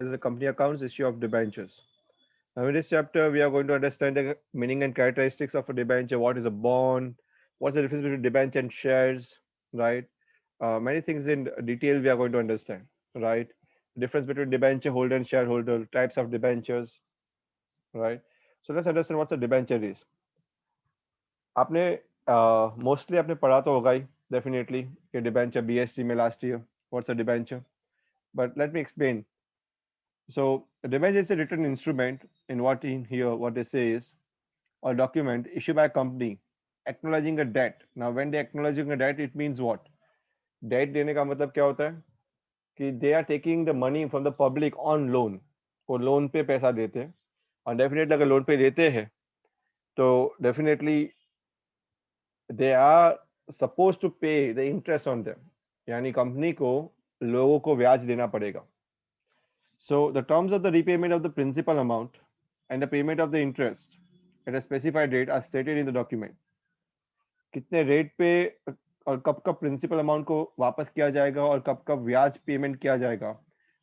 This is the company accounts issue of debentures. Now, in this chapter, we are going to understand the meaning and characteristics of a debenture. What is a bond? What's the difference between debenture and shares? Right? Many things in detail we are going to understand. Right? Difference between debenture holder and shareholder, types of debentures. Right? So let's understand what a debenture is. आपने mostly आपने पढ़ा तो होगा ही definitely कि debenture BST में last year what's a debenture but let me explain. So a debenture is a written instrument in what in here what they say is or document issued by a company acknowledging a debt. Now when they acknowledging a debt it means what? Debt देने का मतलब क्या होता है कि they are taking the money from the public on loan. वो loan पे पैसा देते हैं और डेफिनेटली अगर लोन पे देते हैं तो definitely they are suppose to pay the interest on them. यानी कंपनी को लोगों को ब्याज देना पड़ेगा. So the terms of the repayment of the principal amount and the payment of the interest at a specified date are stated in the document. कितने rate पे और कब कब प्रिंसिपल अमाउंट को वापस किया जाएगा और कब कब ब्याज पेमेंट किया जाएगा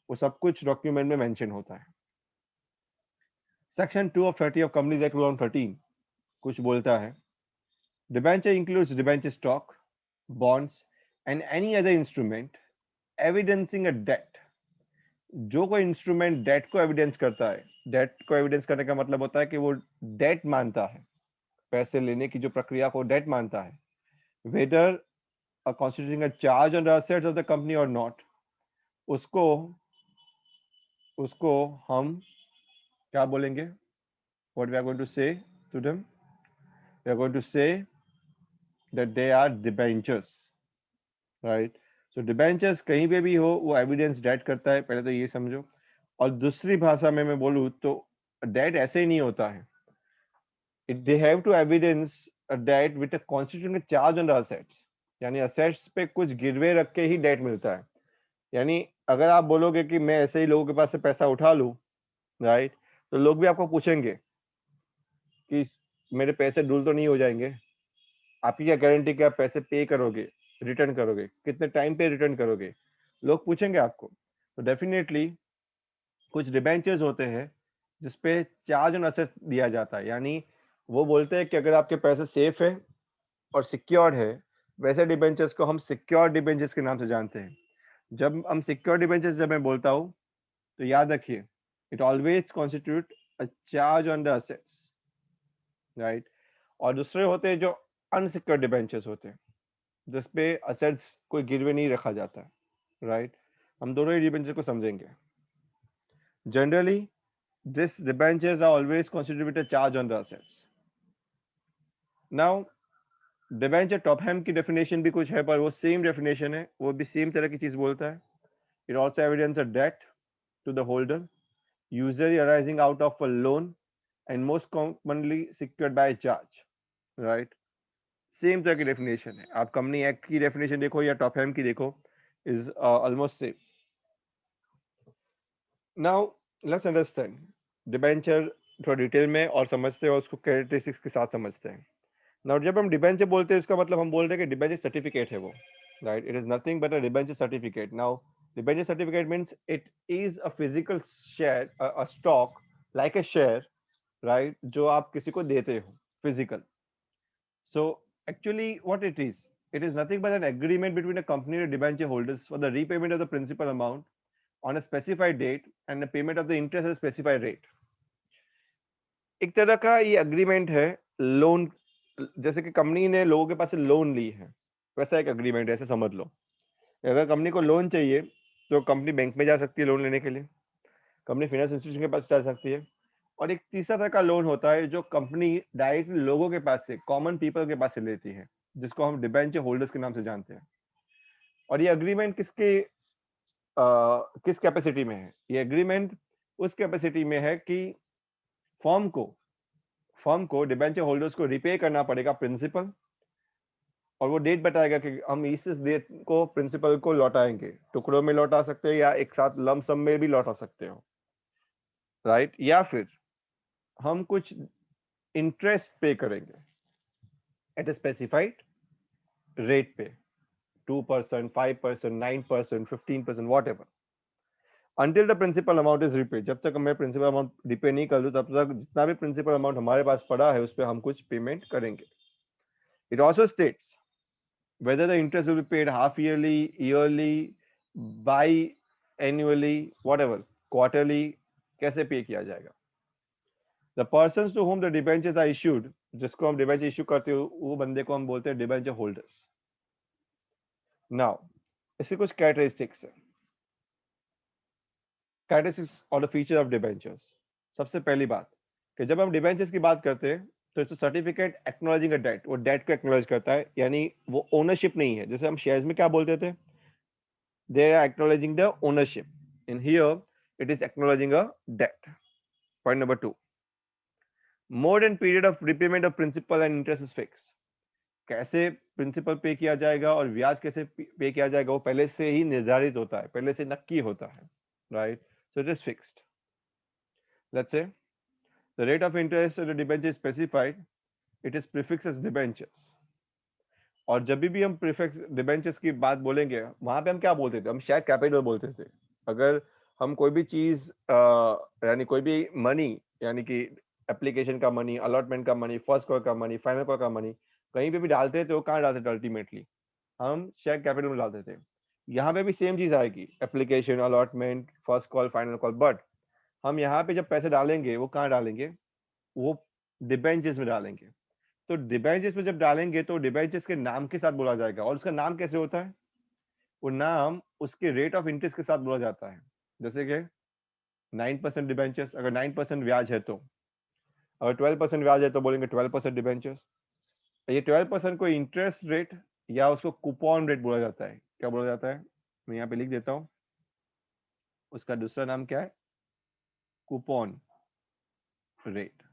वो सब कुछ डॉक्यूमेंट में मेंशन होता है. Section 2 of 30 of companies act 2013 कुछ बोलता है debenture includes debenture stock bonds and any other instrument evidencing a debt. जो कोई इंस्ट्रूमेंट डेट को एविडेंस करता है. डेट को एविडेंस करने का मतलब होता है कि वो डेट मानता है. पैसे लेने की जो प्रक्रिया को डेट मानता है weather constituting a charge on the assets of the company or not. उसको उसको हम क्या बोलेंगे? What we are going to say to them? We are going to say that they are debentures, right? So debentures कहीं पे भी हो वो एविडेंस डेट करता है. पहले तो ये समझो. और दूसरी भाषा में मैं बोलूँ तो डेट ऐसे ही नहीं होता है. They have to evidence a debt with a constituting a charge on the assets. यानी assets पे कुछ गिरवे रख के ही डेट मिलता है. यानी अगर आप बोलोगे कि मैं ऐसे ही लोगों के पास से पैसा उठा लूं, राइट, तो लोग भी आपको पूछेंगे कि मेरे पैसे डूल तो नहीं हो जाएंगे. आपकी क्या गारंटी कि आप पैसे पे करोगे, रिटर्न करोगे, कितने टाइम पे रिटर्न करोगे, लोग पूछेंगे आपको. तो डेफिनेटली कुछ डिबेंचर्स होते हैं जिसपे चार्ज ऑन असेट दिया जाता है. यानी वो बोलते हैं कि अगर आपके पैसे सेफ है और सिक्योर्ड है, वैसे डिबेंचर्स को हम सिक्योर्ड डिबेंचर्स के नाम से जानते हैं. जब हम सिक्योर्ड डिबेंचर्स जब मैं बोलता हूँ तो याद रखिए it always constitute a charge on the assets, right. और दूसरे होते हैं जो अनसिक्योर्ड डिबेंचर्स होते हैं जिसपे असेट्स कोई गिरवे नहीं रखा जाता है, राइट. हम दोनों ही डिबेंचर को समझेंगे. Generally this debentures are always constitute with a charge on the assets. Now debenture Topham की डेफिनेशन भी कुछ है पर वो सेम डेफिनेशन है, वो भी सेम तरह की चीज बोलता है. It also evidence a debt to the holder usually arising out of a loan and most commonly secured by a charge, right. Same तरह की डेफिनेशन है. आप कंपनी एक्ट की डेफिनेशन देखो या टॉपहैम की देखो, is almost same. Now let's understand debenture थोड़ा डिटेल में और समझते हैं और उसको कैरेक्टरिस्टिक्स के साथ समझते हैं. नाउ जब हम डिबेंचर बोलते हैं इसका मतलब हम बोल रहे हैं कि डिबेंचर सर्टिफिकेट है वो, right. It is nothing but a debenture certificate. Now debenture certificate means it is a physical share, a stock like a share, right, जो आप किसी को देते हो physical. So actually what it is nothing but an agreement between a company and debenture holders for the repayment of the principal amount on a specified date and the payment of the interest at specified rate. एक तरह का ये agreement है loan. जैसे कि company ने लोगों के पास से लोन ली है, वैसा एक अग्रीमेंट है, ऐसे समझ लो. अगर कंपनी को लोन चाहिए तो कंपनी बैंक में जा सकती है लोन लेने के लिए, कंपनी फाइनेंस इंस्टीट्यूशन के पास जा सकती है. और एक तीसरा तरह का लोन होता है जो कंपनी डायरेक्ट लोगों के पास से, कॉमन पीपल के पास से लेती है, जिसको हम डिबेंचर होल्डर्स के नाम से जानते हैं. और ये अग्रीमेंट किस कैपेसिटी में है? ये एग्रीमेंट उस कैपेसिटी में है कि फर्म को फर्म को डिबेंचर होल्डर्स को रिपे करना पड़ेगा प्रिंसिपल, और वो डेट बताएगा कि हम इस डेट को प्रिंसिपल को लौटाएंगे. टुकड़ों में लौटा सकते हो या एक साथ लम सम में भी लौटा सकते हो, राइट. या फिर हम कुछ इंटरेस्ट पे करेंगे एट ए स्पेसिफाइड रेट पे, 2%, 5%, 9%, 15%, what ever. until the principal amount is repaid, जब तक मैं प्रिंसिपल अमाउंट रिपे नहीं कर दूं तब तक जितना भी प्रिंसिपल अमाउंट हमारे पास पड़ा है उस पर हम कुछ पेमेंट करेंगे. It also states whether the interest will be paid half yearly, yearly, bi-annually, whatever, quarterly, कैसे पे किया जाएगा. The persons to whom the debentures are issued, जिसको हम डिबेंचर इश्यू करते हो वो बंदे को हम बोलते हैं डिबेंचर होल्डर्स. नाउ इसके कुछ कैरेक्टरिस्टिक्स है. कैरेक्टरिस्टिक्स और द फीचर ऑफ डिबेंचर्स. सबसे पहली बात कि जब हम डिबेंचर्स की बात करते हैं तो it's certificate acknowledging a debt. वो डेट को एक्नॉलेज करता है, यानी वो ओनरशिप नहीं है. जैसे हम शेयर्स में क्या बोलते थे, they are acknowledging the ownership. In here it is acknowledging a debt. Point number 2, mode and period of repayment of principal and interest is fix. कैसे प्रिंसिपल पे किया जाएगा और ब्याज कैसे पे किया जाएगा वो पहले से ही निर्धारित होता है, पहले से नक्की होता है, right. So it is fixed. Let's say the rate of interest of the debenture is specified, it is prefixed as debentures. और जब भी हम प्रीफिक्स डिबेंचर्स की बात बोलेंगे वहां पे हम क्या बोलते थे, हम शेयर कैपिटल बोलते थे. अगर हम कोई भी चीज यानी कोई भी मनी, यानी कि एप्लीकेशन का मनी, अलॉटमेंट का मनी, फर्स्ट कॉल का मनी, फाइनल कॉल का मनी कहीं पे भी डालते थे, वो कहाँ डालते थे, अल्टीमेटली हम शेयर कैपिटल में डालते थे. यहाँ पे भी सेम चीज आएगी, application, allotment, first call, final call. But हम यहाँ पे जब पैसे डालेंगे वो कहाँ डालेंगे, वो डिबेंचर्स में डालेंगे. तो डिबेंचर्स में जब डालेंगे तो डिबेंचर्स के नाम के साथ बोला जाएगा. और उसका नाम कैसे होता है, वो नाम उसके रेट ऑफ इंटरेस्ट के साथ बोला जाता है. जैसे कि 9% डिबेंचर्स, अगर 9% ब्याज है तो, अगर 12% ब्याज है तो बोलेंगे 12% डिबेंचर्स. ये 12% को इंटरेस्ट रेट या उसको कूपन रेट बोला जाता है. क्या बोला जाता है, मैं यहाँ पे लिख देता हूँ, उसका दूसरा नाम क्या है, कूपन रेट.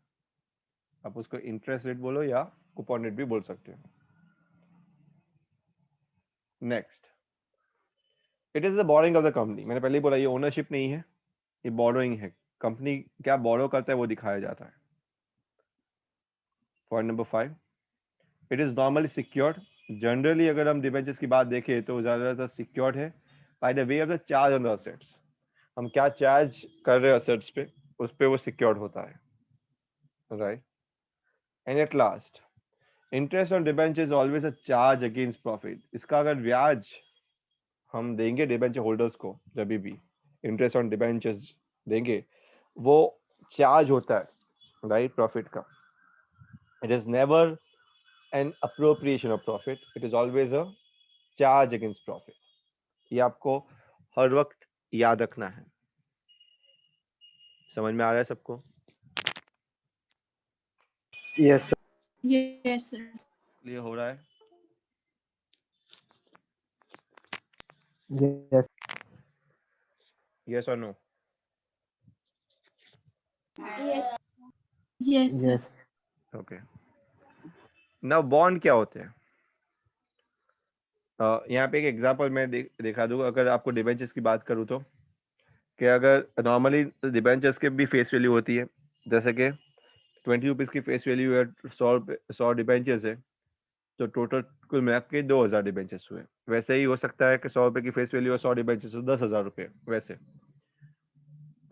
आप उसको इंटरेस्ट रेट बोलो या कूपन रेट भी बोल सकते हो. Next, it is the borrowing of the company. मैंने पहले ही बोला ये ओनरशिप नहीं है, ये बोरोइंग है. कंपनी क्या बोरो करता है वो दिखाया जाता है. Point number 5, it is normally secured. Generally अगर हम डिबेंचर्स की बात देखें तो ज्यादातर सिक्योर्ड है by the way of the charge on the assets. हम क्या चार्ज कर रहे हैं असेट्स पे, उस पे वो सिक्योर्ड होता है, right. And at last, interest on debenture is always a charge against profit. इसका अगर ब्याज हम देंगे डिबेंचर होल्डर्स को, जब भी इंटरेस्ट ऑन डिबेंचर्स देंगे वो चार्ज होता है, राइट, प्रॉफिट का. It is never an appropriation of profit, it is always a charge against profit. ये आपको हर वक्त याद रखना है. समझ में आ रहा है सबको? Yes, sir. Yes, sir. Clear हो रहा है? Yes. यस और no? Yes, sir. Yes. Okay. Now bond क्या होते हैं? यहाँ पे एक एग्जांपल मैं दिखा दूंगा. अगर आपको डिबेंचर्स की बात करूँ तो, कि अगर नॉर्मली डिबेंचर्स के भी फेस वैल्यू होती है, जैसे कि 20 रुपीज की फेस वैल्यू है, 100 डिबेंचर्स है, तो टोटल कुल मिला के 2000 डिबेंचर्स हुए. वैसे ही हो सकता है कि 100 रुपए की फेस वैल्यू है, 100 डिबेंचर्स हो 10,000 रुपए. वैसे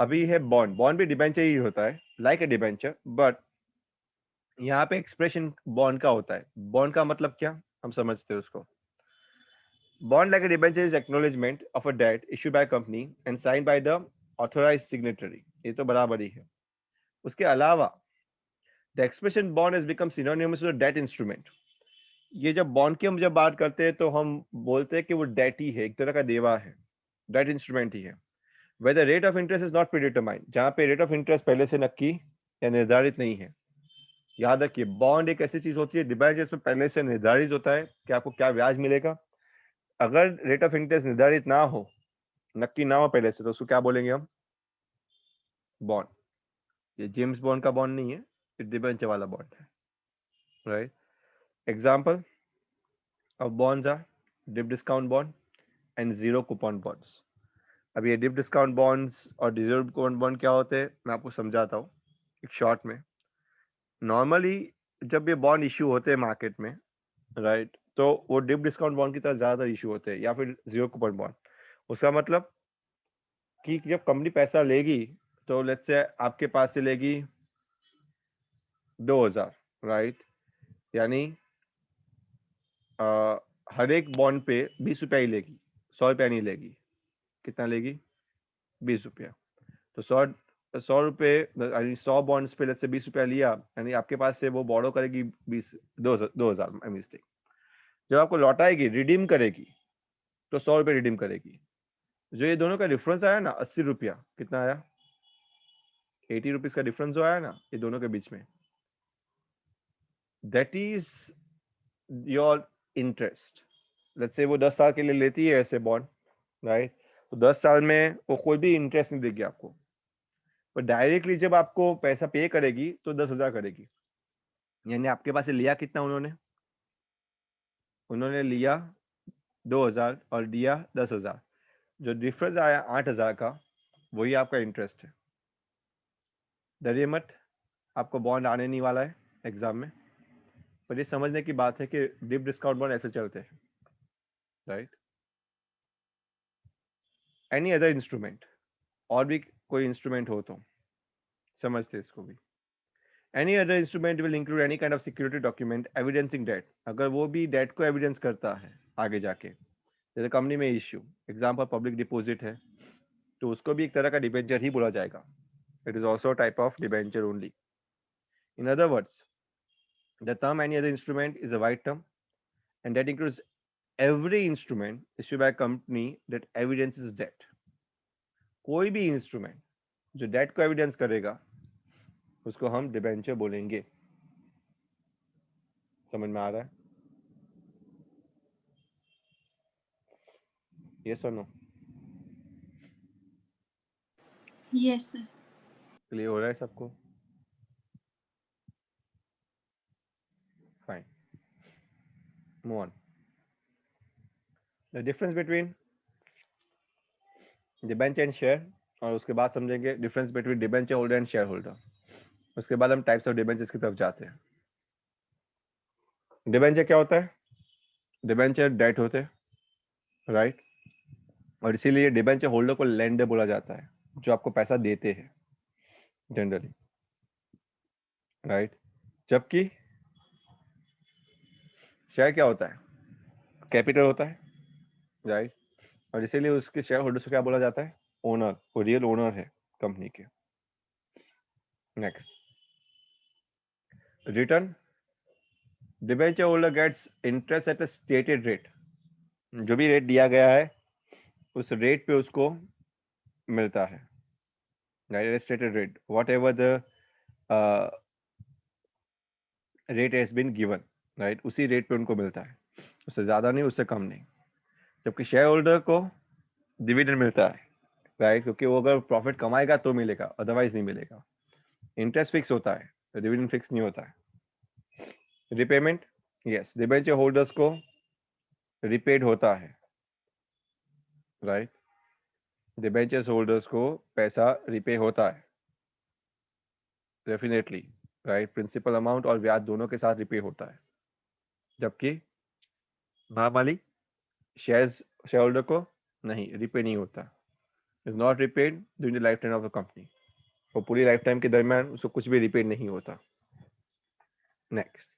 अभी है बॉन्ड. बॉन्ड भी डिबेंचर ही होता है, लाइक ए डिबेंचर, बट यहाँ पे एक्सप्रेशन बॉन्ड का होता है. बॉन्ड का मतलब क्या, हम समझते हैं उसको. Bond like a debenture is acknowledgement of a debt issued by a company and signed by the authorized signatory. ये तो बराबर ही है. उसके अलावा the expression bond has become synonymous with a debt instrument. ये जब बॉन्ड की हम जब बात करते हैं तो हम बोलते हैं कि वो डेट ही है, एक तरह का देवा है, डेट इंस्ट्रूमेंट ही है. where the rate of interest is not predetermined, जहाँ पे रेट ऑफ इंटरेस्ट पहले से नक्की या निर्धारित नहीं है. याद रखिए, बॉन्ड एक ऐसी चीज होती है, डिबेंचर में पहले से निर्धारित होता है कि आपको क्या ब्याज मिलेगा. अगर रेट ऑफ इंटरेस्ट निर्धारित ना हो, नक्की ना हो पहले से, तो उसको क्या बोलेंगे हम, बॉन्ड. ये जेम्स बॉन्ड का बॉन्ड नहीं है, ये डिबेंचर वाला बॉन्ड है, right. Example of bonds are deep discount bond and zero coupon bonds. अब ये डिप डिस्काउंट बॉन्ड्स और जीरो कूपन बॉन्ड क्या होते हैं, मैं आपको समझाता हूँ एक शॉर्ट में. नॉर्मली जब ये बॉन्ड इश्यू होते हैं मार्केट में, राइट, तो वो डिप डिस्काउंट बॉन्ड की तरह ज्यादातर इश्यू होते हैं, या फिर जीरो कूपन बॉन्ड. उसका मतलब कि जब कंपनी पैसा लेगी तो लेट्स से आपके पास से लेगी 2000, राइट, यानी हर एक बॉन्ड पे 20 रुपया ही लेगी, 100 रुपया नहीं लेगी। कितना लेगी? 20 रुपया। तो 100 रुपये यानी 100 बॉन्ड्स पे लेट्स से 20 रुपया लिया, यानी आपके पास से वो बोरो करेगी 2000 मिस्टेक। जब आपको लौटाएगी, रिडीम करेगी, तो 100 रुपये रिडीम करेगी। जो ये दोनों का डिफरेंस आया ना 80 रुपया, कितना आया? 80 रुपीज का डिफरेंस जो आया ना ये दोनों के बीच में, that is your interest. Let's say वो 10 साल के लिए लेती है ऐसे बॉन्ड, राइट, तो 10 साल में वो कोई भी इंटरेस्ट नहीं देगी आपको, पर डायरेक्टली जब आपको पैसा पे करेगी तो 10,000 करेगी। यानी आपके पास से लिया कितना उन्होंने लिया 2,000 और दिया 10,000। जो डिफरेंस आया 8,000 का, वही आपका इंटरेस्ट है। डरिए मत, आपको बॉन्ड आने नहीं वाला है एग्जाम में, पर ये समझने की बात है कि डीप डिस्काउंट बॉन्ड ऐसे चलते हैं, राइट। एनी अदर इंस्ट्रूमेंट, और भी कोई इंस्ट्रूमेंट हो तो समझते इसको भी। Any other instrument will include any kind of security document evidencing debt. अगर वो भी डेट को एविडेंस करता है आगे जाके, जैसे कंपनी में इश्यू, एग्जाम्पल पब्लिक डिपॉजिट है, तो उसको भी एक तरह का डिबेंचर ही बोला जाएगा। It is also type of debenture only. In other words, the term any other instrument is a wide term and that includes every instrument issued by a company that evidences debt। कोई भी instrument जो date को evidence करेगा उसको हम debenture बोलेंगे। समझ में आ रहा है? यस और नो? Yes sir. क्लियर हो रहा है सबको? Fine, move on. The difference between debenture and share, और उसके बाद समझेंगे difference between debenture holder and share holder. उसके बाद हम टाइप्स ऑफ डिबेंचर्स की तरफ जाते हैं। डिबेंचर क्या होता है? डिबेंचर डेट होते हैं, राइट, और इसीलिए डिबेंचर होल्डर को लेंडर बोला जाता है, जो आपको पैसा देते हैं जनरली, राइट। जबकि शेयर क्या होता है? कैपिटल होता है, राइट, और इसीलिए उसके शेयर होल्डर्स को क्या बोला जाता है? ओनर। वो रियल ओनर है कंपनी के। Next, return. Debenture holder gets interest at a stated rate. जो भी रेट दिया गया है उस रेट पे उसको मिलता है, right, stated rate, whatever the rate has been given, right, उसी रेट पे उनको मिलता है, उससे ज्यादा नहीं, उससे कम नहीं। जबकि शेयर होल्डर को डिविडेंड मिलता है, राइट, क्योंकि वो अगर प्रॉफिट कमाएगा तो मिलेगा, अदरवाइज नहीं मिलेगा। इंटरेस्ट फिक्स होता है, डिविडेंड फिक्स नहीं होता है। रिपेमेंट, यस, डिबेंचर होल्डर्स को रिपेड होता है, राइट, डिबेंचर्स होल्डर्स को पैसा रिपे होता है डेफिनेटली, राइट, प्रिंसिपल अमाउंट और ब्याज दोनों के साथ रिपे होता है। जबकि नॉर्मली शेयर्स शेयर होल्डर को नहीं, रिपे नहीं होता, is not repaid during the life time of the company. वो पूरी लाइफ टाइम के दरमियान उसको कुछ भी रिपेड नहीं होता। Next,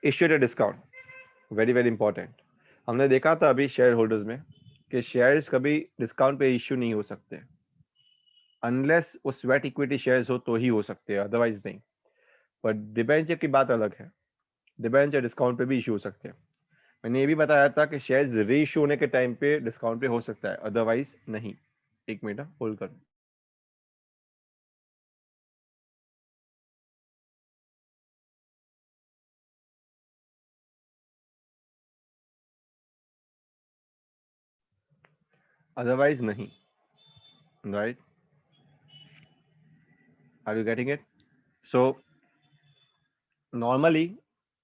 issue at discount, very very important. हमने देखा था अभी शेयर होल्डर्स में कि शेयर्स कभी डिस्काउंट पे इश्यू नहीं हो सकते, अनलेस वो स्वेट इक्विटी शेयर्स हो तो ही हो सकते हैं, अदरवाइज नहीं। पर डिबेंचर की बात अलग है, डिबेंचर डिस्काउंट पे भी इश्यू हो सकते हैं। मैंने ये भी बताया था कि शेयर्स री इश्यू होने के टाइम पे डिस्काउंट पे हो सकता है, अदरवाइज नहीं। एक मिनट होल्ड कर। अदरवाइज नहीं, right, are you getting it? So normally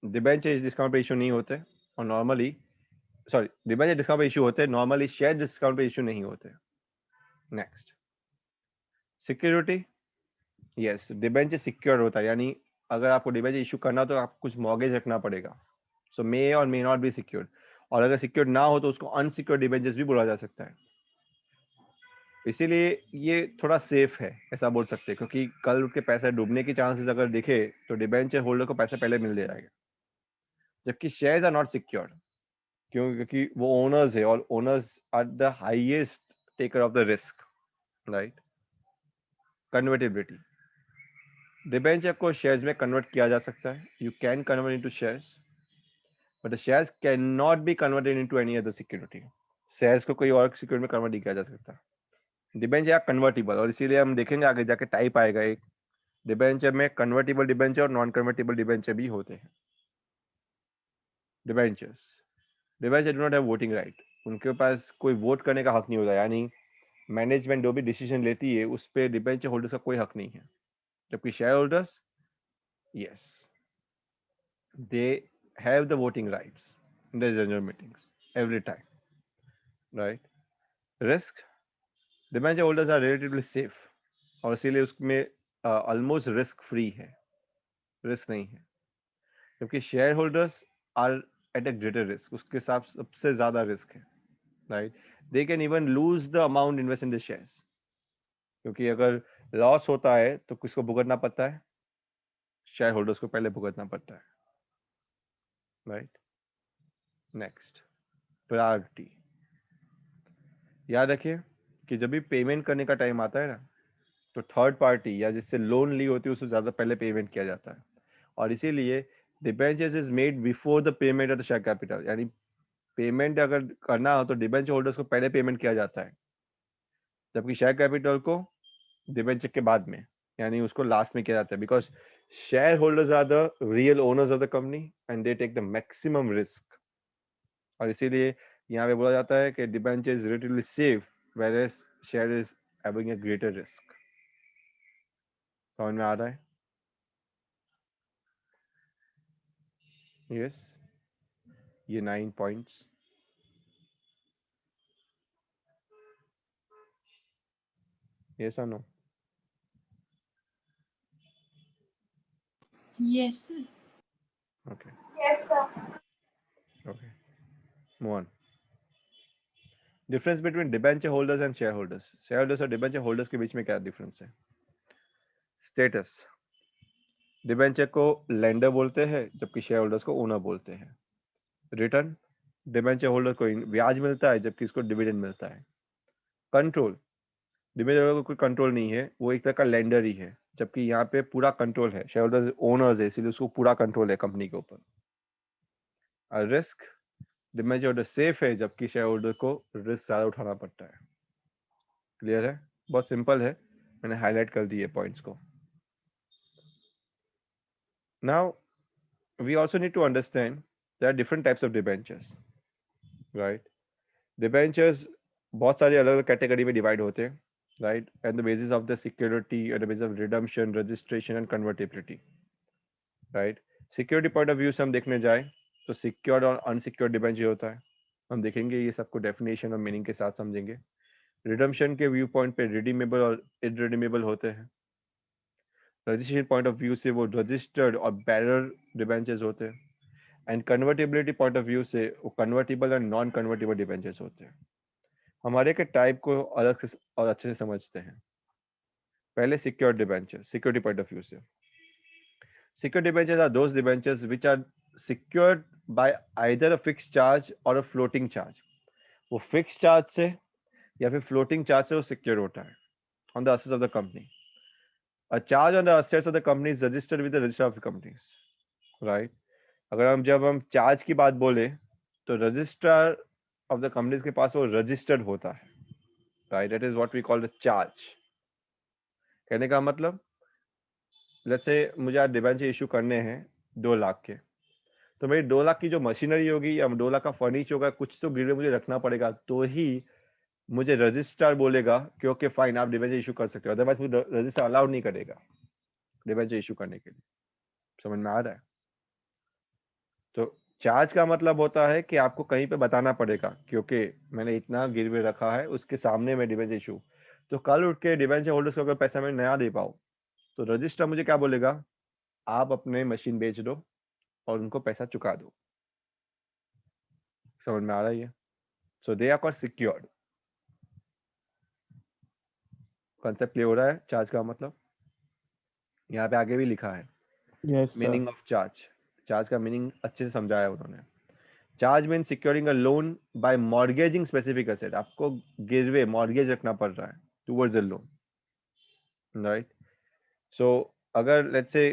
debenture discount पे इश्यू नहीं होते, और नॉर्मली सॉरी डिबेंचर डिस्काउंट पे इश्यू होते हैं, नॉर्मली शेयर डिस्काउंट पे इश्यू नहीं होते। Next, security, yes, debenture secure होता है, यानी अगर आपको डिबेंचर इशू करना तो आपको कुछ मॉर्गेज रखना पड़ेगा। सो मे और मे नॉट बी सिक्योर्ड, और अगर सिक्योर्ड ना हो तो उसको अनसिक्योर्ड डिबेंचर्स भी बोला जा सकता है। इसीलिए ये थोड़ा सेफ है, ऐसा बोल सकते हैं, क्योंकि कल उठ के पैसा डूबने की चांसेस अगर दिखे तो डिबेंचर होल्डर को पैसा पहले मिल जाएगा, जबकि शेयर्स आर नॉट सिक्योर्ड। क्यों? क्योंकि वो ओनर्स है और owners are the highest taker of the risk, right? Convertibility, debenture को शेयर्स में कन्वर्ट किया जा सकता है, you can convert into shares, but the shares can not be converted into any other security. Shares को कोई और सिक्योरिटी में कन्वर्ट नहीं किया जा सकता। डिबेंचर या कन्वर्टिबल, और इसीलिए हम देखेंगे आगे जाके टाइप आएगा एक, डिबेंचर में कन्वर्टिबल डिबेंचर और नॉन कन्वर्टिबल डिबेंचर भी होते हैं। Debentures, debenture do not have voting right, उनके पास कोई वोट करने का हक नहीं होता, यानी मैनेजमेंट जो भी डिसीजन लेती है उस पर डिबेंचर होल्डर्स का कोई हक नहीं है। जबकि share holders, yes, they have the voting rights in the general meetings every time, right? Risk, debenture holders are relatively safe, और इसीलिए उसमें ऑलमोस्ट रिस्क फ्री है, रिस्क नहीं है। जबकि share holders are at a greater risk, उसके साथ सबसे ज्यादा रिस्क है, right? They can even lose the amount invest in the shares, क्योंकि अगर लॉस होता है तो किसको भुगतना पड़ता है? शेयर होल्डर्स को पहले भुगतना पड़ता है, राइट? Next, priority. याद रखिए कि जब भी पेमेंट करने का टाइम आता है ना, तो थर्ड पार्टी या जिससे लोन ली होती है उससे ज्यादा पहले पेमेंट किया जाता है, और इसीलिए debentures is made before the payment of the share capital, यानी पेमेंट अगर करना हो तो डिबेंचर होल्डर्स को पहले पेमेंट किया जाता है, जबकि शेयर कैपिटल को डिबेंचर के बाद में, यानी उसको लास्ट में किया जाता है, because share holders are the real owners of the company and they take the maximum risk, और इसीलिए यहाँ पे बोला जाता है कि debenture is relatively safe whereas share is having a greater risk. समझ में आ रहा है? यस, ये 9 पॉइंट्स। यस और no? Yes, sir. Okay, Yes, sir. Okay, move on. Difference between debenture holders and share holders, share holders और debenture holders के बीच में क्या डिफरेंस है? स्टेटस, डिबेंचर को लेंडर बोलते हैं जबकि शेयर होल्डर्स को ओनर बोलते हैं। रिटर्न, डिबेंचर होल्डर को ब्याज मिलता है जबकि इसको डिविडेंड मिलता है। कंट्रोल, डिबेंचर होल्डर को कोई कंट्रोल नहीं है, वो एक तरह का लेंडर ही है, जबकि यहाँ पे पूरा कंट्रोल है, शेयर होल्डर्स ओनर्स है इसीलिए उसको पूरा कंट्रोल है कंपनी के ऊपर। और रिस्क, डिबेंचर होल्डर सेफ है जबकि शेयर होल्डर को रिस्क ज्यादा उठाना पड़ता है। क्लियर है? बहुत सिंपल है, मैंने हाईलाइट कर दिए पॉइंट्स को। Now we also need to understand there are different types of debentures, right? Debentures बहुत सारी अलग अलग कैटेगरी में डिवाइड होते हैं, right? And the basis of the security and the basis of redemption, registration and convertibility, right? Security point of view से हम देखने जाए तो सिक्योर्ड और अनसिक्योर्ड डिबेंचर होता है, हम देखेंगे ये सबको डेफिनेशन और मीनिंग के साथ समझेंगे। रिडम्पशन के व्यू पॉइंट पे रिडीमेबल और इनरिडीमेबल होते हैं। रजिस्ट्रेशन पॉइंट ऑफ व्यू से वो रजिस्टर्ड और बैरर डिबेंचर्स होते हैं, and convertibility point of view से वो convertible and non convertible debentures होते हैं। हमारे के टाइप को अलग से और अच्छे से समझते हैं। पहले secured debenture, security point of view से, secured debentures are those debentures which are secured by either a fixed charge और अ फ्लोटिंग चार्ज। वो फिक्स्ड चार्ज से या फिर फ्लोटिंग चार्ज से वो सिक्योर होता है on the assets of the company. A charge on the assets of the company is registered with the register of the companies, right? अगर हम जब हम चार्ज की बात बोले तो रजिस्ट्रार ऑफ द कंपनीज के पास वो रजिस्टर्ड होता है, right? That is what we call the charge. कहने का मतलब, लेट्स से मुझे आज डिबेंचर इशू करने हैं 2 लाख के, तो मेरी 2 लाख की जो मशीनरी होगी या 2 लाख का फर्नीचर होगा, कुछ तो गिरवे मुझे रखना पड़ेगा, तो ही मुझे रजिस्ट्रार बोलेगा कि ओके फाइन आप डिबेंचर इशू कर सकते हो, अदरवाइज मुझे रजिस्टर अलाउड नहीं करेगा डिबेंचर इशू करने के लिए। समझ में आ रहा है? तो चार्ज का मतलब होता है कि आपको कहीं पे बताना पड़ेगा क्योंकि मैंने इतना गिरवे रखा है, उसके सामने मैं डिबेंचर इशू, तो कल उठ के डिबेंचर होल्डर्स को अगर पैसा मैं नया दे पाऊँ तो रजिस्टर मुझे क्या बोलेगा, आप अपने मशीन बेच दो और उनको पैसा चुका दो। समझ में आ रहा है ये? So they are called secured. Concept clear हो रहा है चार्ज का मतलब? यहाँ पे आगे भी लिखा है Yes, sir. Meaning of charge. Charge का मीनिंग अच्छे से समझाया है उन्होंने। Charge mean securing a loan by mortgaging specific asset. आपको गिरवे मॉर्गेज रखना पड़ रहा है towards a loan, right? So अगर let's say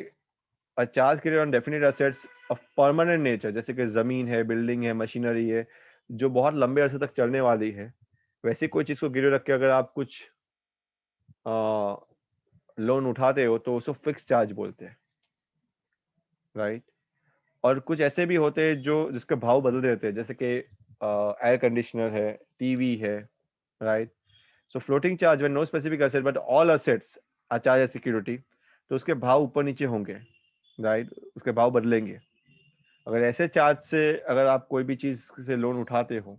a charge created on definite assets of permanent nature, जैसे कि जमीन है, बिल्डिंग है, मशीनरी है, जो बहुत लंबे अरसे तक चलने वाली है, वैसी कोई चीज को गिरवे रख के अगर आप कुछ लोन उठाते हो तो उसको फिक्स चार्ज बोलते हैं, राइट? और कुछ ऐसे भी होते हैं जो जिसके भाव बदलते रहते हैं, जैसे कि एयर कंडीशनर है, टीवी है, right? So floating charge when no specific asset but all assets are charge as security, तो उसके भाव ऊपर नीचे होंगे, राइट? उसके भाव बदलेंगे। अगर ऐसे चार्ज से अगर आप कोई भी चीज से लोन उठाते हो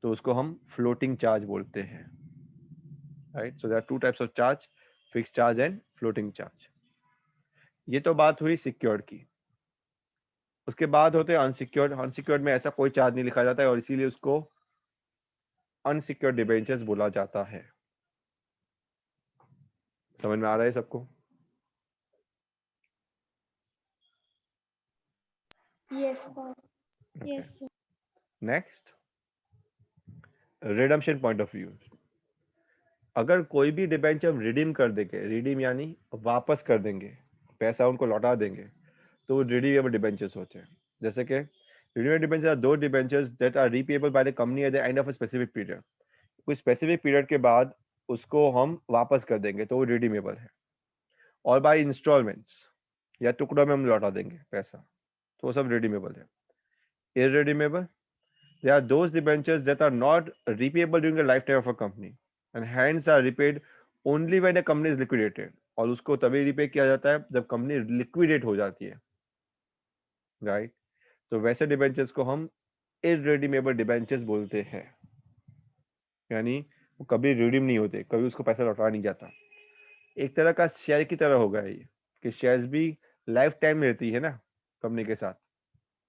तो उसको हम फ्लोटिंग चार्ज बोलते हैं, right? So there are two types of charge, fix charge and floating charge. ये तो बात हुई सिक्योर्ड की। उसके बाद होते हैं अनसिक्योर्ड। अनसिक्योर्ड में ऐसा कोई चार्ज नहीं लिखा जाता है और इसीलिए उसको अनसिक्योर्ड डिबेंचर्स बोला जाता है। समझ में आ रहा है सबको? Yes, sir. Yes, sir. Next, redemption point of view. अगर कोई भी डिबेंचर हम रिडीम कर देंगे, रिडीम यानी वापस कर देंगे, पैसा उनको लौटा देंगे, तो वो रिडीमेबल डिबेंचर्स होते हैं। जैसे कि रिडीमेबल डिबेंचर आर दो debentures that are repayable by the company at the end of a specific period. कोई स्पेसिफिक पीरियड के बाद उसको हम वापस कर देंगे तो वो रिडीमेबल है। और बाय इंस्टॉलमेंट्स या टुकड़ों में हम लौटा देंगे पैसा, तो वो सब रिडीमेबल है। Irredeemable, they are those debentures that are not repayable during the lifetime of a company and hence are repaid only when the company is liquidated। और उसको तभी रिपे किया जाता है जब कंपनी लिक्विडेट हो जाती है, राइट? तो वैसे डिबेंचर्स को हम इररिडीमेबल डिबेंचर्स बोलते हैं, यानी वो कभी रिडीम नहीं होते, कभी उसको पैसा लौटाया नहीं जाता। एक तरह का शेयर की तरह होगा ये, कि शेयर्स भी लाइफ टाइम रहती है ना कंपनी के साथ,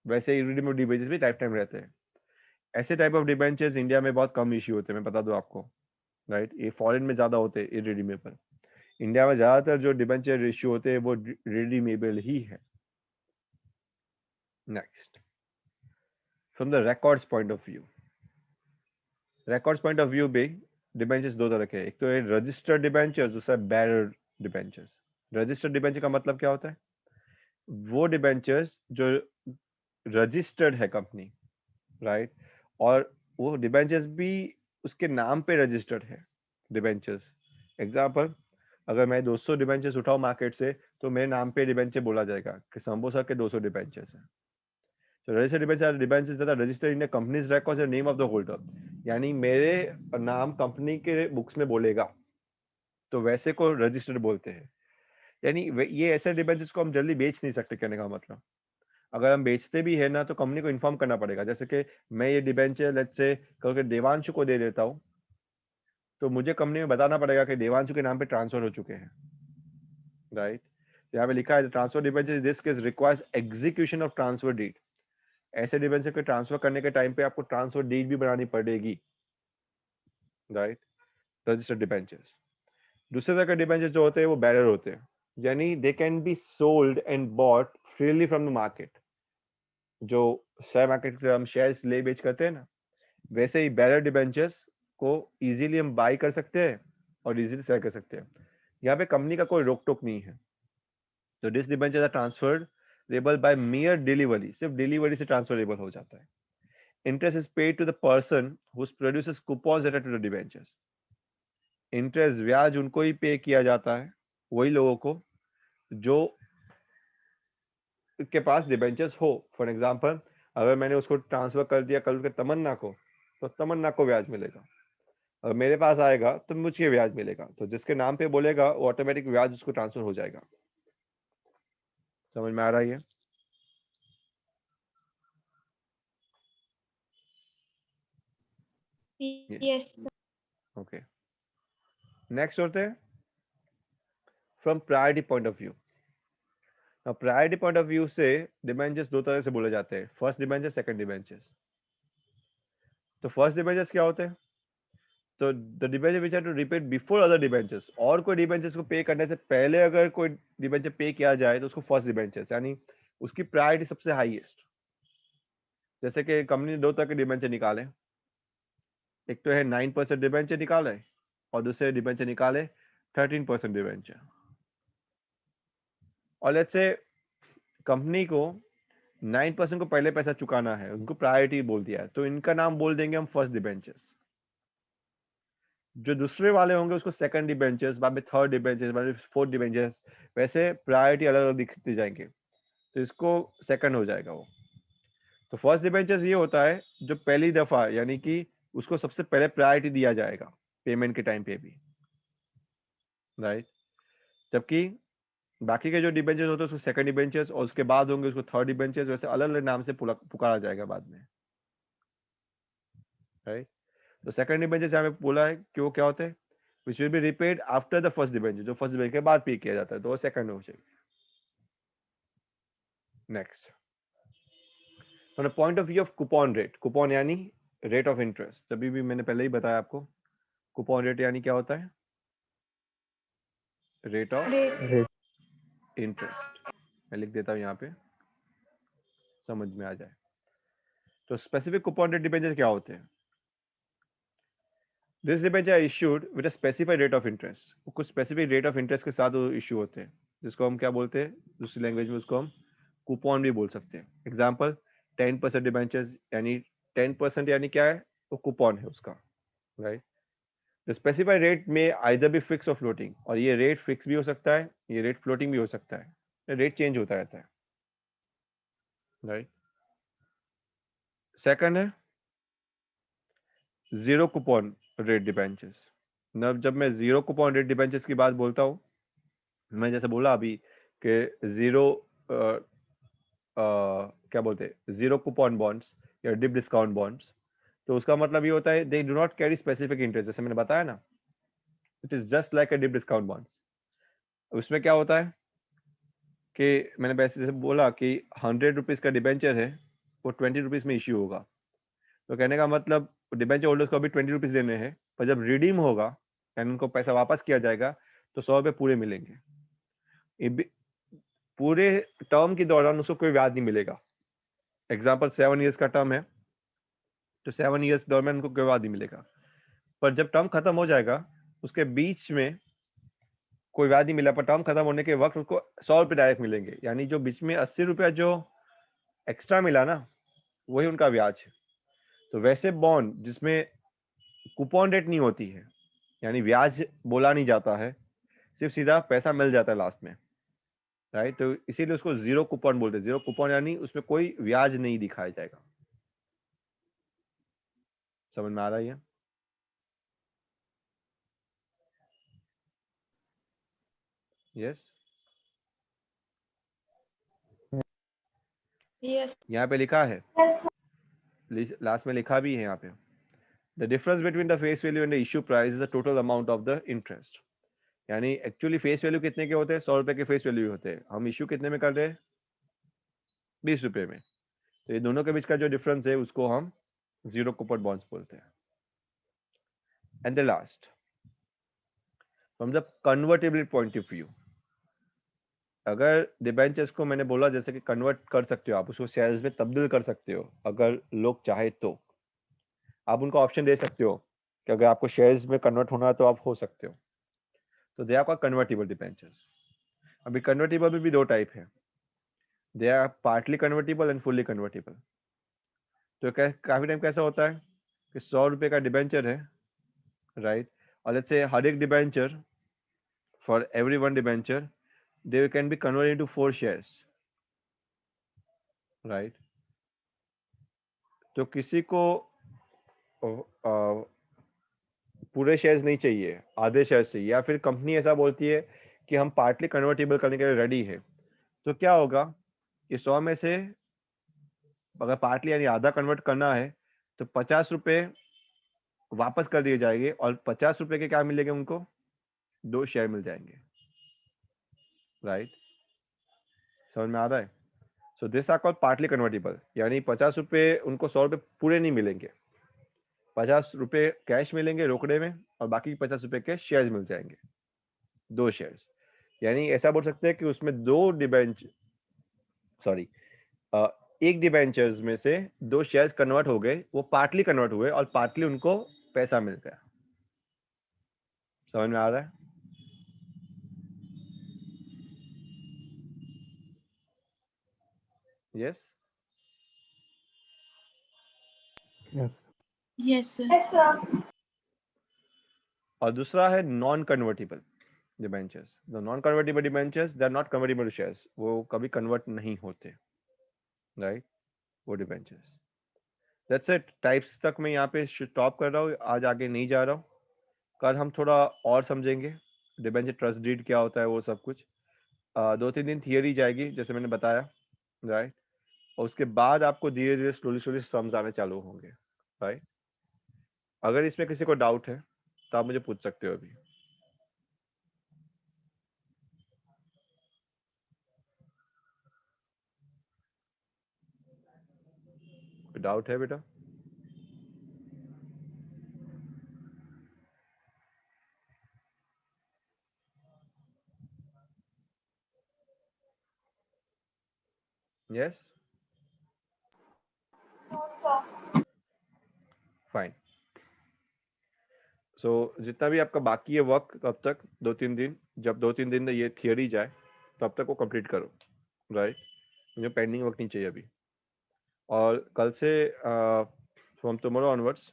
वैसे इररिडीमेबल डिबेंचर्स भी लाइफ टाइम रहते हैं। ऐसे टाइप ऑफ डिबेंचर्स इंडिया में बहुत कम इश्यू होते हैं, मैं बता दूं आपको, राइट? ये फॉरेन में ज्यादा होते हैं इररिडीमेबल। इंडिया में ज्यादातर जो डिबेंचर इश्यू होते हैं वो रिडीमेबल ही है। Next, from the records point of view. Records point of view भी डिबेंचर्स दो तरह के हैं। एक तो है रजिस्टर्ड डिबेंचर्स, दूसरा बेरर डिबेंचर्स। रजिस्टर्ड डिबेंचर का मतलब क्या होता है? वो डिबेंचर्स जो रजिस्टर्ड है कंपनी, राइट? और वो डिबेंचर्स भी उसके नाम पे रजिस्टर्ड है डिबेंचर्स। एग्जाम्पल, अगर मैं 200 डिबेंचर्स उठाऊं मार्केट से तो मेरे नाम पे डिबेंचर बोला जाएगा कि संबोसा के 200 डिबेंचर्स हैं। तो registered debenture debentures that are registered in the companies records and name of the holder, यानी मेरे नाम कंपनी के बुक्स में बोलेगा, तो वैसे को रजिस्टर्ड बोलते हैं। यानी ये ऐसे डिबेंचर्स को हम जल्दी बेच नहीं सकते, कहने का मतलब। अगर हम बेचते भी है ना तो कंपनी को इन्फॉर्म करना पड़ेगा। जैसे कि मैं ये डिबेंचर लेट्स से कल के देवांशु को दे देता हूँ, तो मुझे कंपनी में बताना पड़ेगा कि देवांशु के नाम पे ट्रांसफर हो चुके हैं, राइट? यहाँ पे लिखा है transfer debenture this case requires execution of transfer deed. ऐसे डिबेंचर को ट्रांसफर करने के टाइम पे आपको ट्रांसफर डीड भी बनानी पड़ेगी, राइट? Registered debentures. दूसरे तरह के डिबेंचर जो होते हैं वो बैरर होते हैं, यानी they can be sold and bought freely from the market. जो शेयर मार्केट हम शेयर्स ले बेच करते हैं ना, वैसे ही बैरर डिबेंचर्स को इजीली हम बाई कर सकते हैं और इजीली सेल कर सकते हैं। यहाँ पे कंपनी का कोई रोक टोक नहीं है। तो this debentures are transferable by mere delivery, सिर्फ डिलीवरी से ट्रांसफरेबल हो जाता है। Interest is paid to the person who produces coupons related to the debentures. Interest ब्याज उनको ही पे किया जाता है, वही लोगों को जो के पास डिबेंचर्स हो। फॉर एग्जांपल, अगर मैंने उसको ट्रांसफर कर दिया कल के तमन्ना को, तो तमन्ना को ब्याज मिलेगा। अगर मेरे पास आएगा तो मुझे ब्याज मिलेगा। तो जिसके नाम पे बोलेगा वो ऑटोमेटिक ब्याज उसको ट्रांसफर हो जाएगा। समझ में आ रहा है? Yes, sir. ओके, नेक्स्ट होते हैं from priority point of view. अब प्रायोरिटी पॉइंट ऑफ व्यू से डिबेंचर्स दो तरह से बोले जाते हैं, फर्स्ट डिबेंचर, सेकंड डिबेंचर्स। तो फर्स्ट डिबेंचर्स क्या होते हैं? तो the debenture which are to repaid before other debentures, और कोई डिबेंचर्स को पे करने से पहले अगर कोई डिबेंचर पे किया जाए तो उसको फर्स्ट डिबेंचर्स, यानी उसकी प्रायोरिटी सबसे हाईएस्ट। जैसे कि कंपनी ने 2 तरह के डिबेंचर निकाले, एक तो है 9% डिबेंचर निकाले और दूसरे डिबेंचर निकाले 13% डिबेंचर। और लेट्स से कंपनी को 9% को पहले पैसा चुकाना है, उनको प्रायोरिटी बोल दिया है, तो इनका नाम बोल देंगे हम फर्स्ट डिबेंचर्स। जो दूसरे वाले होंगे उसको सेकंड डिबेंचर्स, बाद में थर्ड डिबेंचर्स, बाद में फोर्थ डिबेंचर्स, वैसे प्रायोरिटी अलग अलग दिखते जाएंगे, तो इसको सेकंड हो जाएगा वो। तो फर्स्ट डिबेंचर्स ये होता है जो पहली दफा, यानी कि उसको सबसे पहले प्रायोरिटी दिया जाएगा पेमेंट के टाइम पे भी, राइट। जबकि बाकी के जो डिबेंचर्स होते हैं उसको सेकंड डिबेंचर्स, और उसके बाद होंगे उसको थर्ड डिबेंचर्स, वैसे अलग अलग नाम से पुकारा जाएगा बाद में, राइट। तो सेकंड डिबेंचर्स यहाँ पे बोला है कि वो क्या होते हैं, which will be repaid after the first debenture, जो फर्स्ट डिबेंचर के बाद पे किया जाता है, तो वो सेकंड हो जाएगी। Next, from the point of view of coupon rate, coupon यानी रेट ऑफ इंटरेस्ट, तभी भी मैंने पहले ही बताया आपको, कूपन रेट यानी क्या होता है, रेट ऑफ इंटरेस्ट। मैं लिख देता हूँ यहाँ पे समझ में आ जाए। तो स्पेसिफिक कूपन रेट डिबेंचर क्या होते हैं, this debenture are issued with a specified rate of interest, कुछ स्पेसिफिक रेट ऑफ इंटरेस्ट के साथ वो इशू होते हैं, जिसको हम क्या बोलते हैं दूसरी लैंग्वेज में, उसको हम कूपन भी बोल सकते हैं। एग्जाम्पल 10% डिबेंचर्स, यानी 10% यानी क्या है, वो कूपन है उसका, राइट। द स्पेसिफाइड रेट में आइदर बी फिक्स और फ्लोटिंग, और ये रेट फिक्स भी हो सकता है, ये रेट फ्लोटिंग भी हो सकता है, रेट चेंज होता रहता है, राइट। सेकंड है जीरो कूपन रेट डिबेंचर्स। जब मैं जीरो कूपन रेट डिबेंचर्स की बात बोलता हूँ, मैं जैसे बोला अभी कि जीरो क्या बोलते हैं, जीरो कूपन बॉन्ड्स या डिप डिस्काउंट बॉन्ड्स, तो उसका मतलब ये होता है they do not carry specific interest, जैसे मैंने बताया ना, it is just like a deep discount bonds. उसमें क्या होता है कि मैंने वैसे जैसे बोला कि 100 रुपीज का डिबेंचर है, वो 20 रुपीज में इश्यू होगा, तो कहने का मतलब डिबेंचर होल्डर्स को अभी 20 रुपीज देने हैं, पर जब रिडीम होगा यानी उनको पैसा वापस किया जाएगा तो 100 रुपये पूरे मिलेंगे। पूरे टर्म के दौरान उसको कोई ब्याज नहीं मिलेगा। एग्जाम्पल 7 ईयर्स का टर्म है, तो 7 ईयर्स दौरान उनको कोई ब्याज नहीं मिलेगा, पर जब टर्म खत्म हो जाएगा उसके बीच में कोई ब्याज नहीं मिला, पर टर्म खत्म होने के वक्त उसको 100 रुपये डायरेक्ट मिलेंगे, यानी जो बीच में 80 रुपया जो एक्स्ट्रा मिला ना, वही उनका ब्याज है। तो वैसे बॉन्ड जिसमें कूपन रेट नहीं होती है, यानी ब्याज बोला नहीं जाता है, सिर्फ सीधा पैसा मिल जाता है लास्ट में, राइट, तो इसीलिए उसको जीरो कूपन बोलते हैं। जीरो कूपन यानी उसमें कोई ब्याज नहीं दिखाया जाएगा। समझ में आ रहा है? Yes, Yes. यहाँ पे लिखा है, लास्ट में लिखा भी है यहाँ पे, the difference between the face value and the issue price is the total amount of the interest. यानी एक्चुअली फेस वैल्यू कितने के होते हैं, 100 रुपए के फेस वैल्यू होते हैं, हम इश्यू कितने में कर रहे हैं, 20 रुपए में। तो ये दोनों के बीच का जो डिफरेंस है उसको हम जीरो कूपन बॉन्ड्स बोलते हैं। And the last, from the convertibility point of view, अगर डिबेंचर्स को मैंने बोला जैसे कि कन्वर्ट कर सकते हो आप, उसको शेयर्स में तब्दील कर सकते हो, अगर लोग चाहे तो आप उनको ऑप्शन दे सकते हो कि अगर आपको शेयर्स में कन्वर्ट होना है तो आप हो सकते हो, तो they are called convertible debentures. अभी कन्वर्टिबल में भी दो टाइप है, they are partly convertible and fully convertible. तो काफी टाइम कैसा होता है कि 100 रुपए का डिबेंचर है, राइट, और लेट्स से हर एक debenture, for every one debenture they can be converted into 4 shares, right। तो किसी को पूरे शेयर्स नहीं चाहिए, आधे शेयर्स चाहिए, या फिर कंपनी ऐसा बोलती है कि हम पार्टली कन्वर्टेबल करने के लिए रेडी है, तो क्या होगा कि 100 में से अगर पार्टली यानी आधा कन्वर्ट करना है तो 50 रुपए वापस कर दिए जाएंगे, और 50 रुपए के क्या मिलेंगे उनको, 2 शेयर मिल जाएंगे, राइट। समझ में आ रहा है? So this are called partly convertible, यानी 50 रुपए उनको 100 रुपए पूरे नहीं मिलेंगे, ₹50 कैश मिलेंगे रोकड़े में और बाकी ₹50 के शेयर्स मिल जाएंगे, 2 शेयर्स। यानी ऐसा बोल सकते हैं कि उसमें एक डिबेंचर्स में से 2 शेयर्स कन्वर्ट हो गए, वो पार्टली कन्वर्ट हुए और पार्टली उनको पैसा मिल गया। समझ में आ रहा है? Yes. Yes. Yes, sir. Yes, sir. और दूसरा है non convertible debentures. The non convertible debentures they are not convertible shares, वो कभी कन्वर्ट नहीं होते, राइट? वो डिबेंचर्स। That's it. टाइप्स तक मैं यहाँ पे स्टॉप कर रहा हूँ, आज आगे नहीं जा रहा हूँ। कल हम थोड़ा और समझेंगे डिबेंचर ट्रस्ट डीड क्या होता है, वो सब कुछ। 2-3 दिन थियरी जाएगी जैसे मैंने बताया, राइट? और उसके बाद आपको धीरे धीरे स्लोली सम्स आने चालू होंगे, राइट? अगर इसमें किसी को डाउट है तो आप मुझे पूछ सकते हो अभी। डाउट है बेटा? Yes, No, sir. फाइन। सो जितना भी आपका बाकी है वर्क, तब तक 2-3 दिन, जब 2-3 दिन में ये थियरी जाए तब तक वो कंप्लीट करो, राइट? मुझे पेंडिंग वर्क नहीं चाहिए अभी। और कल से फ्रॉम टुमारो ऑनवर्ड्स